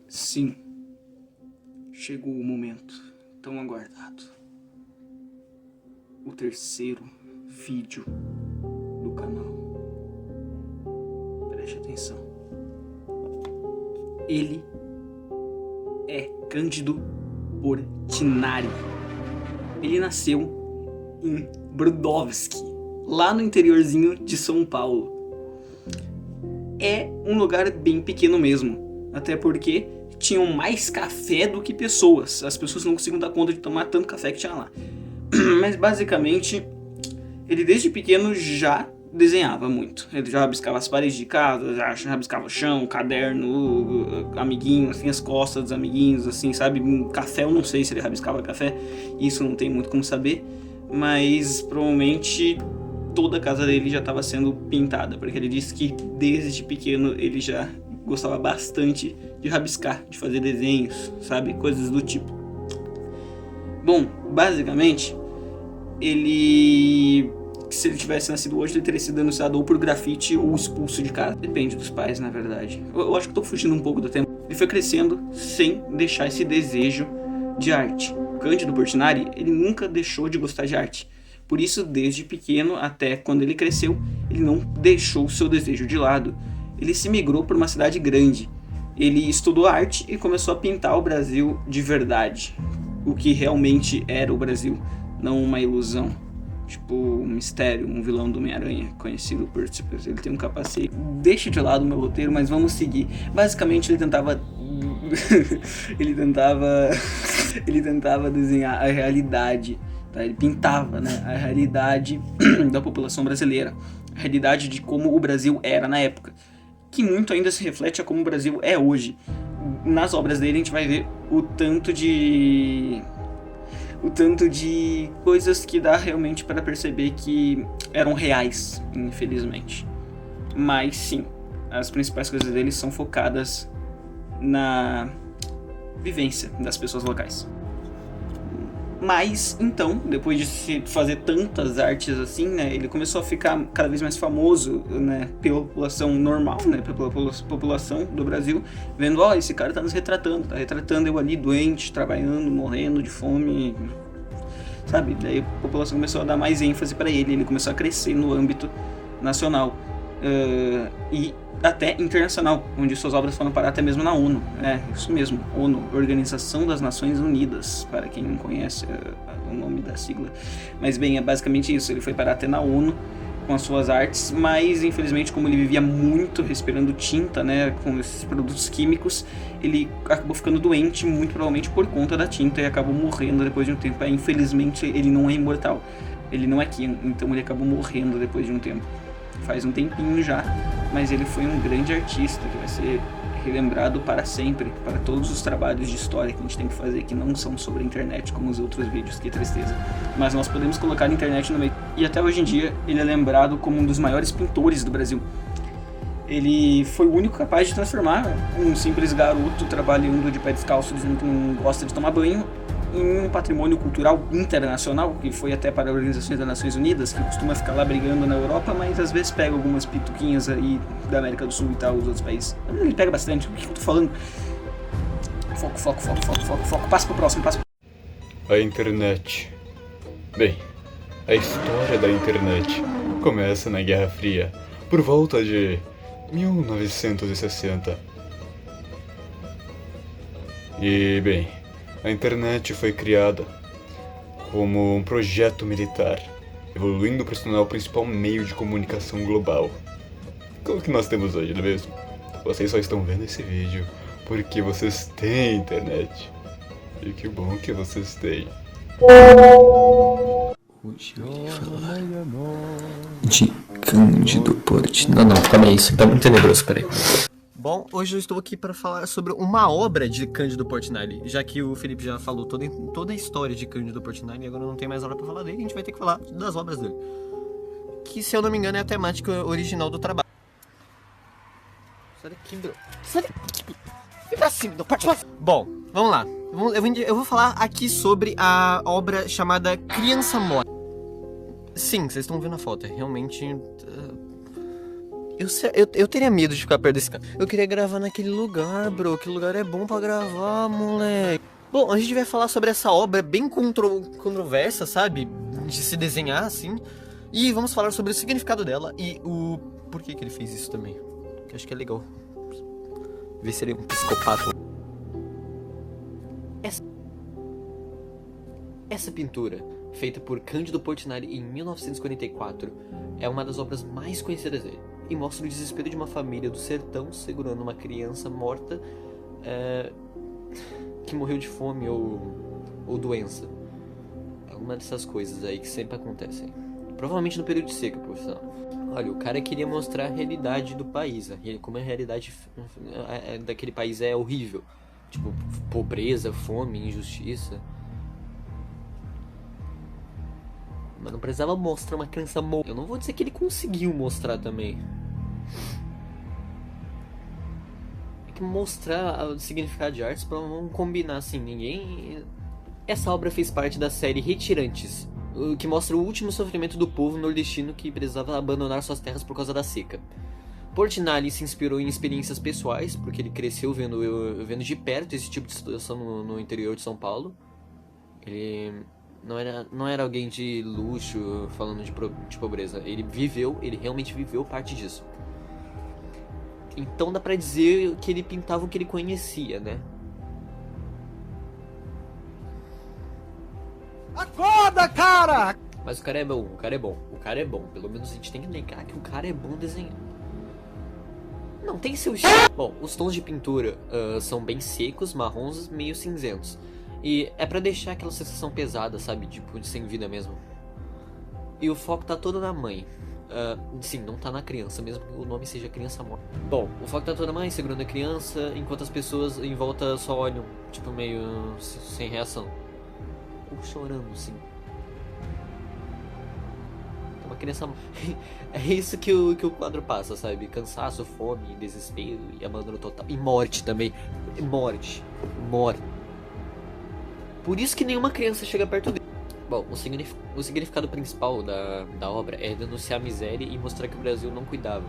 Sim, chegou o momento tão aguardado. O terceiro vídeo do canal. Preste atenção. Ele é Cândido Portinari. Ele nasceu em Brodowski, lá no interiorzinho de São Paulo. É um lugar bem pequeno mesmo, até porque tinham mais café do que pessoas. As pessoas não conseguiam dar conta de tomar tanto café que tinha lá. Mas basicamente, ele desde pequeno já desenhava muito. Ele já rabiscava as paredes de casa, já rabiscava o chão, o caderno, amiguinho, assim, as costas dos amiguinhos, assim, sabe? Café, eu não sei se ele rabiscava café, isso não tem muito como saber, mas provavelmente toda a casa dele já estava sendo pintada, porque ele disse que desde pequeno ele já gostava bastante de rabiscar, de fazer desenhos, sabe? Coisas do tipo. Bom, basicamente, se ele tivesse nascido hoje, ele teria sido denunciado ou por grafite ou expulso de casa. Depende dos pais, na verdade. Eu acho que tô fugindo um pouco do tempo. Ele foi crescendo sem deixar esse desejo de arte. Cândido Portinari, ele nunca deixou de gostar de arte. Por isso, desde pequeno até quando ele cresceu, ele não deixou o seu desejo de lado. Ele se migrou para uma cidade grande. Ele estudou arte e começou a pintar o Brasil de verdade. O que realmente era o Brasil, não uma ilusão. Tipo, um mistério, um vilão do Homem-Aranha, conhecido por, tipo, ele tem um capacete. Deixa de lado o meu roteiro, mas vamos seguir. Basicamente, ele tentava ele tentava desenhar a realidade, tá? Ele pintava, né, a realidade da população brasileira, a realidade de como o Brasil era na época, que muito ainda se reflete a como o Brasil é hoje. Nas obras dele a gente vai ver o tanto de coisas que dá realmente para perceber que eram reais, infelizmente. Mas sim, as principais coisas dele são focadas na vivência das pessoas locais. Mas então, depois de se fazer tantas artes assim, né, ele começou a ficar cada vez mais famoso, né, pela população normal, né, pela população do Brasil, vendo, ó, esse cara tá nos retratando, tá retratando eu ali doente, trabalhando, morrendo de fome, sabe? Daí a população começou a dar mais ênfase para ele começou a crescer no âmbito nacional e até internacional, onde suas obras foram parar até mesmo na ONU. É, isso mesmo, ONU, Organização das Nações Unidas, para quem não conhece o nome da sigla. Mas bem, é basicamente isso, ele foi parar até na ONU com as suas artes, mas infelizmente, como ele vivia muito respirando tinta, né, com esses produtos químicos, ele acabou ficando doente, muito provavelmente por conta da tinta, e acabou morrendo depois de um tempo. Infelizmente, ele não é imortal, ele não é Kim, então ele acabou morrendo depois de um tempo. Faz um tempinho já, mas ele foi um grande artista que vai ser relembrado para sempre, para todos os trabalhos de história que a gente tem que fazer, que não são sobre a internet, como os outros vídeos, que tristeza. Mas nós podemos colocar a internet no meio. E até hoje em dia, ele é lembrado como um dos maiores pintores do Brasil. Ele foi o único capaz de transformar um simples garoto trabalhando de pé descalço, dizendo que não gosta de tomar banho, em um patrimônio cultural internacional, que foi até para a Organização das Nações Unidas, que costuma ficar lá brigando na Europa, mas às vezes pega algumas pituquinhas aí da América do Sul e tal, os outros países. Ele pega bastante. O que eu tô falando? Foco. Passa pro próximo, A internet. Bem, a história da internet começa na Guerra Fria, por volta de 1960. E, bem, a internet foi criada como um projeto militar, evoluindo para se tornar o principal meio de comunicação global. Como que nós temos hoje, não é mesmo? Vocês só estão vendo esse vídeo porque vocês têm internet. E que bom que vocês têm. Hoje eu irei falar de Cândido Portinari. Não, calma aí, isso aqui tá muito tenebroso, peraí. Bom, hoje eu estou aqui para falar sobre uma obra de Cândido Portinari, já que o Felipe já falou toda a história de Cândido Portinari e agora não tem mais hora para falar dele, a gente vai ter que falar das obras dele. Que, se eu não me engano, é a temática original do trabalho. Sai daqui, bro. Sai daqui. Vem pra cima, bom, vamos lá. Eu vou falar aqui sobre a obra chamada Criança Morta. Sim, vocês estão vendo a foto, é realmente Eu teria medo de ficar perto desse cara. Eu queria gravar naquele lugar, bro. Aquele lugar é bom pra gravar, moleque. Bom, a gente vai falar sobre essa obra bem controversa, sabe? De se desenhar, assim. E vamos falar sobre o significado dela e o porquê que ele fez isso também. Que eu acho que é legal. Ver se ele é um psicopata. Essa pintura, feita por Cândido Portinari em 1944, é uma das obras mais conhecidas dele. E mostra o desespero de uma família do sertão segurando uma criança morta que morreu de fome ou doença. Alguma dessas coisas aí que sempre acontecem. Provavelmente no período de seca, por sinal. Olha, o cara queria mostrar a realidade do país. Como a realidade daquele país é horrível. Tipo, pobreza, fome, injustiça. Mas não precisava mostrar uma criança morta. Eu não vou dizer que ele conseguiu mostrar também. É que mostrar o significado de artes pra não combinar assim, ninguém... Essa obra fez parte da série Retirantes, que mostra o último sofrimento do povo nordestino que precisava abandonar suas terras por causa da seca. Portinari se inspirou em experiências pessoais, porque ele cresceu vendo de perto esse tipo de situação no interior de São Paulo. Ele não era alguém de luxo falando de pobreza. Ele realmente viveu parte disso. Então dá pra dizer que ele pintava o que ele conhecia, né? Acorda, cara! Mas o cara é bom, o cara é bom. Pelo menos a gente tem que lembrar que o cara é bom desenhando. Não, tem seu estilo. Bom, os tons de pintura são bem secos, marrons, meio cinzentos. E é pra deixar aquela sensação pesada, sabe? Tipo, de sem vida mesmo. E o foco tá todo na mãe. Sim, não tá na criança, mesmo que o nome seja criança morta. Bom, o foco tá todo na mãe, segurando a criança, enquanto as pessoas em volta só olham, tipo, meio sem reação. Ou chorando, sim. Uma criança... É isso que o quadro passa, sabe? Cansaço, fome, desespero e abandono total. E morte também. Morte. Por isso que nenhuma criança chega perto dele. Bom, o significado principal da obra é denunciar a miséria e mostrar que o Brasil não cuidava.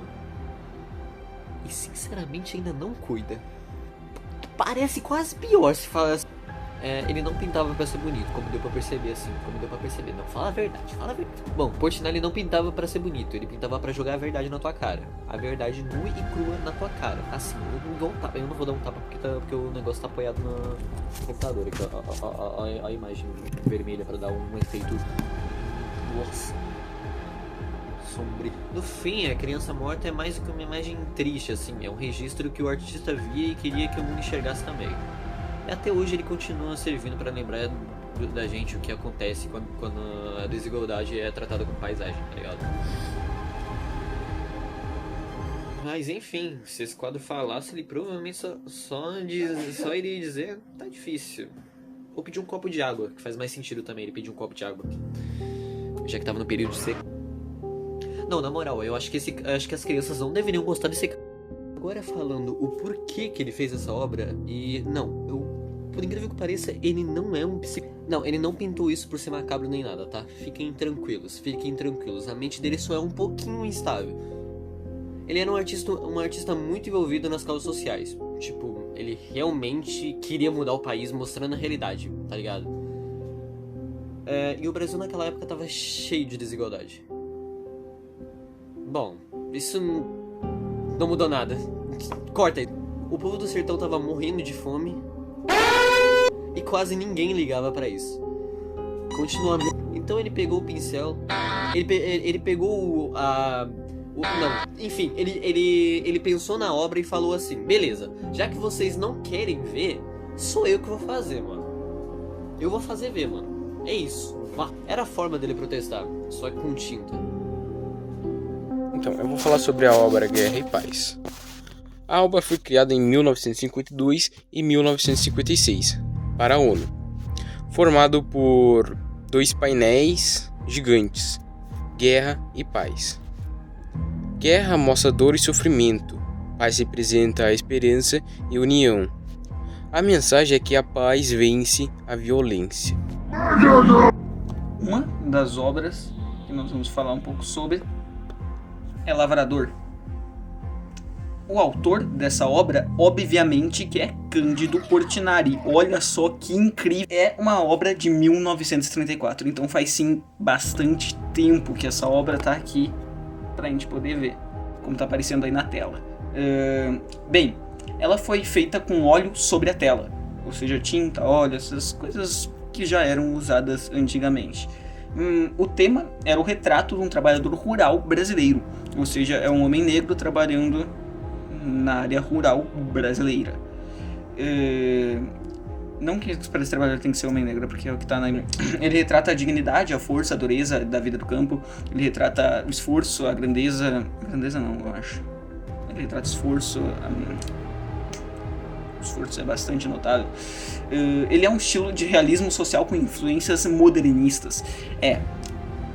E sinceramente ainda não cuida. Parece quase pior se falar assim. Ele não pintava pra ser bonito, como deu pra perceber assim. Não, fala a verdade. Bom, Portinari não pintava pra ser bonito, ele pintava pra jogar a verdade na tua cara. A verdade nua e crua na tua cara. Assim, eu não dou um tapa. Eu não vou dar um tapa porque o negócio tá apoiado no computador aqui, a imagem vermelha pra dar um efeito. Nossa. Sombrio. No fim, a criança morta é mais do que uma imagem triste, assim. É um registro que o artista via e queria que o mundo enxergasse também. E até hoje ele continua servindo para lembrar da gente o que acontece quando a desigualdade é tratada como paisagem, tá ligado? Mas enfim, se esse quadro falasse, ele provavelmente só iria dizer, tá difícil. Ou pedir um copo de água, que faz mais sentido também ele pedir um copo de água. Já que tava no período de seca. Não, na moral, eu acho que as crianças não deveriam gostar desse... Agora falando o porquê que ele fez essa obra, e por incrível que pareça, ele não é um psicólogo. Não, ele não pintou isso por ser macabro nem nada, tá? Fiquem tranquilos. A mente dele só é um pouquinho instável. Ele era um artista muito envolvido nas causas sociais. Tipo, ele realmente queria mudar o país mostrando a realidade, tá ligado? E o Brasil naquela época tava cheio de desigualdade. Bom, isso não mudou nada. Corta aí. O povo do sertão tava morrendo de fome e quase ninguém ligava pra isso. Continua. Então ele pegou o pincel, ele pegou ele pensou na obra e falou assim: beleza, já que vocês não querem ver, sou eu que vou fazer, mano. Eu vou fazer ver, mano. É isso. Era a forma dele protestar, só que com tinta. Então, eu vou falar sobre a obra Guerra e Paz. A obra foi criada em 1952 e 1956 para a ONU, formado por 2 painéis gigantes: Guerra e Paz. Guerra mostra dor e sofrimento, paz representa a esperança e união. A mensagem é que a paz vence a violência. Uma das obras que nós vamos falar um pouco sobre é Lavrador. O autor dessa obra, obviamente, que é Cândido Portinari. Olha só que incrível. É uma obra de 1934, então faz sim bastante tempo que essa obra tá aqui pra gente poder ver, como tá aparecendo aí na tela. Bem, ela foi feita com óleo sobre a tela, ou seja, tinta, óleo, essas coisas que já eram usadas antigamente. O tema era o retrato de um trabalhador rural brasileiro, ou seja, é um homem negro trabalhando na área rural brasileira. Não que para esse trabalhador tem que ser homem negro, porque é o que tá na... Ele retrata a dignidade, a força, a dureza da vida do campo. Ele retrata o esforço, a grandeza... Grandeza não, eu acho. Ele retrata esforço... O esforço é bastante notável. Ele é um estilo de realismo social com influências modernistas.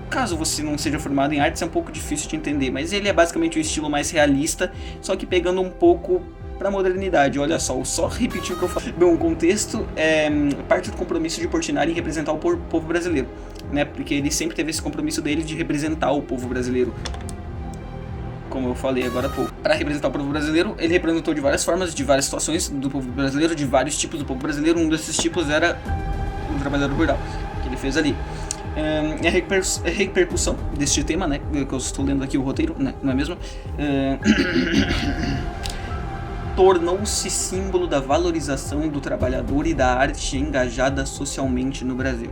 Caso você não seja formado em artes, é um pouco difícil de entender, mas ele é basicamente o estilo mais realista, só que pegando um pouco pra modernidade. Olha só, eu só repeti o que eu falei. Bom, o contexto é parte do compromisso de Portinari em representar o povo brasileiro, né? Porque ele sempre teve esse compromisso dele de representar o povo brasileiro, como eu falei agora há pouco. Para representar o povo brasileiro, ele representou de várias formas, de várias situações do povo brasileiro, de vários tipos do povo brasileiro. Um desses tipos era o trabalhador rural, que ele fez ali. A repercussão deste tema, né, que eu estou lendo aqui o roteiro, né, não é mesmo? Tornou-se símbolo da valorização do trabalhador e da arte engajada socialmente no Brasil.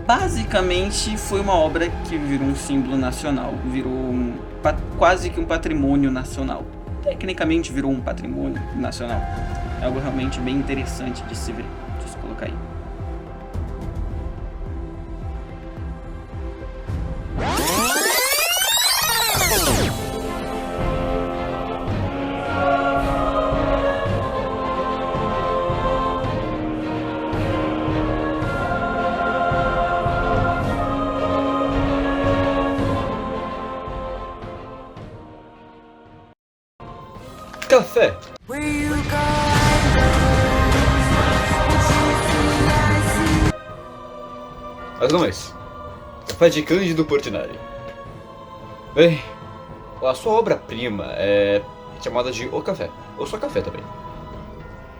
Basicamente, foi uma obra que virou um símbolo nacional, virou quase que um patrimônio nacional. Tecnicamente virou um patrimônio nacional. É algo realmente bem interessante de se ver. Deixa eu colocar aí. Café. Mas não é esse. Café de Cândido Portinari. Bem, a sua obra-prima é chamada de O Café, ou Só Café também.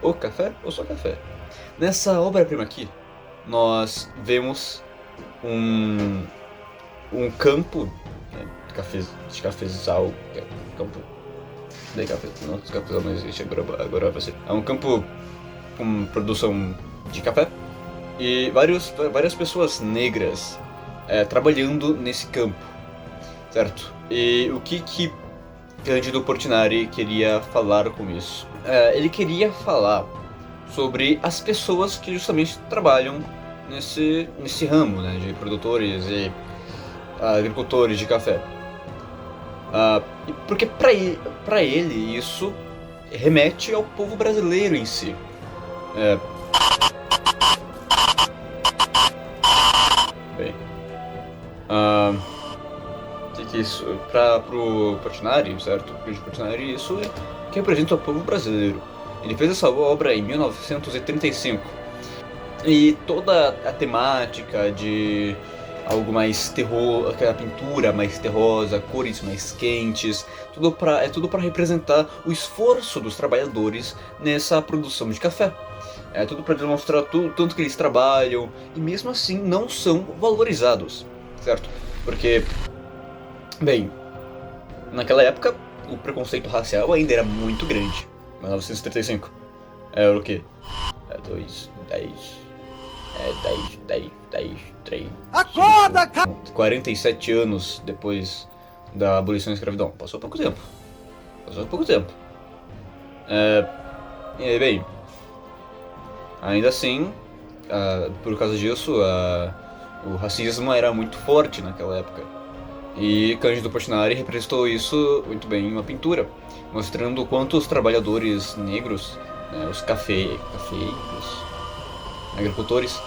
O Café ou Só Café. Nessa obra-prima aqui, nós vemos um campo, né, de cafezal, que é um campo... Daí cafezal não existe, agora vai ser. É um campo com produção de café e várias pessoas negras trabalhando nesse campo, certo? E o que Cândido Portinari queria falar com isso? Ele queria falar sobre as pessoas que justamente trabalham nesse ramo, né, de produtores e agricultores de café. Porque pra ele isso remete ao povo brasileiro em si. Bem, que isso pro Portinari, certo? Pro Portinari isso que representa o povo brasileiro. Ele fez essa obra em 1935 e toda a temática de algo mais terror, aquela pintura mais terrosa, cores mais quentes, tudo para representar o esforço dos trabalhadores nessa produção de café. É tudo para demonstrar tanto que eles trabalham e mesmo assim não são valorizados, certo? Porque, bem, naquela época o preconceito racial ainda era muito grande. 1935 era o quê? 3... Acorda, cara! 47 anos depois da abolição da escravidão. Passou pouco tempo. Bem, ainda assim, por causa disso, o racismo era muito forte naquela época. E Cândido Portinari representou isso muito bem em uma pintura, mostrando o quanto os trabalhadores negros, os cafeiros, agricultores,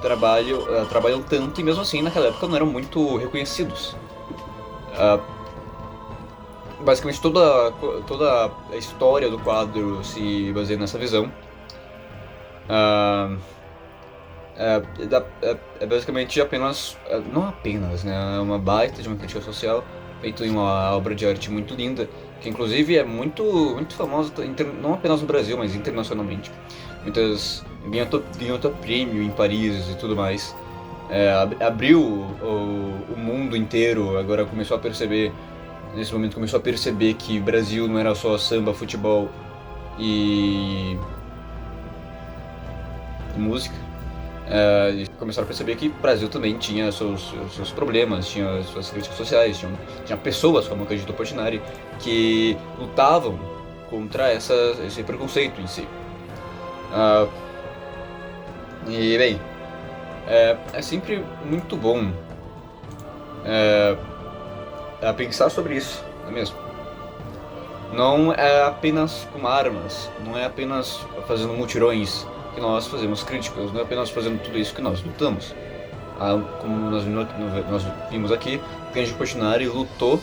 trabalham tanto e mesmo assim naquela época não eram muito reconhecidos. Basicamente toda a história do quadro se baseia nessa visão. É basicamente apenas, não apenas, né, é uma baita de uma crítica social feito em uma obra de arte muito linda, que inclusive é muito famosa, não apenas no Brasil, mas internacionalmente. Ganhou até prêmio em Paris e tudo mais. Abriu o mundo inteiro, agora nesse momento começou a perceber que o Brasil não era só samba, futebol e música. E começaram a perceber que o Brasil também tinha seus problemas, tinha suas críticas sociais, tinha pessoas como o Cândido Portinari que lutavam contra esse preconceito em si. E bem, é sempre muito bom pensar sobre isso, não é mesmo? Não é apenas com armas, não é apenas fazendo mutirões que nós fazemos críticas, não é apenas fazendo tudo isso que nós lutamos. Como nós vimos aqui, Cândido Portinari lutou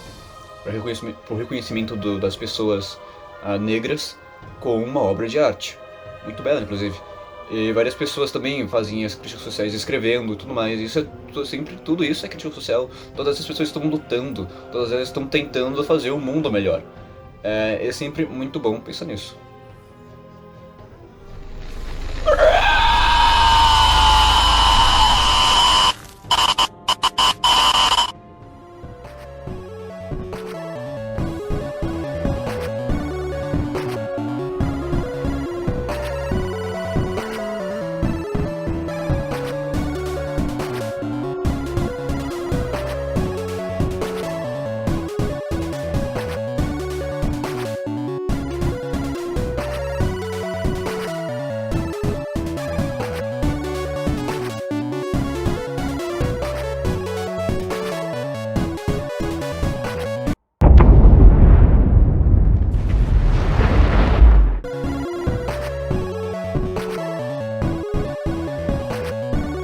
por reconhecimento das pessoas negras com uma obra de arte, muito bela inclusive. E várias pessoas também fazem as críticas sociais escrevendo e tudo mais. Tudo isso é crítica social. Todas essas pessoas estão lutando, todas elas estão tentando fazer o mundo melhor. É sempre muito bom pensar nisso.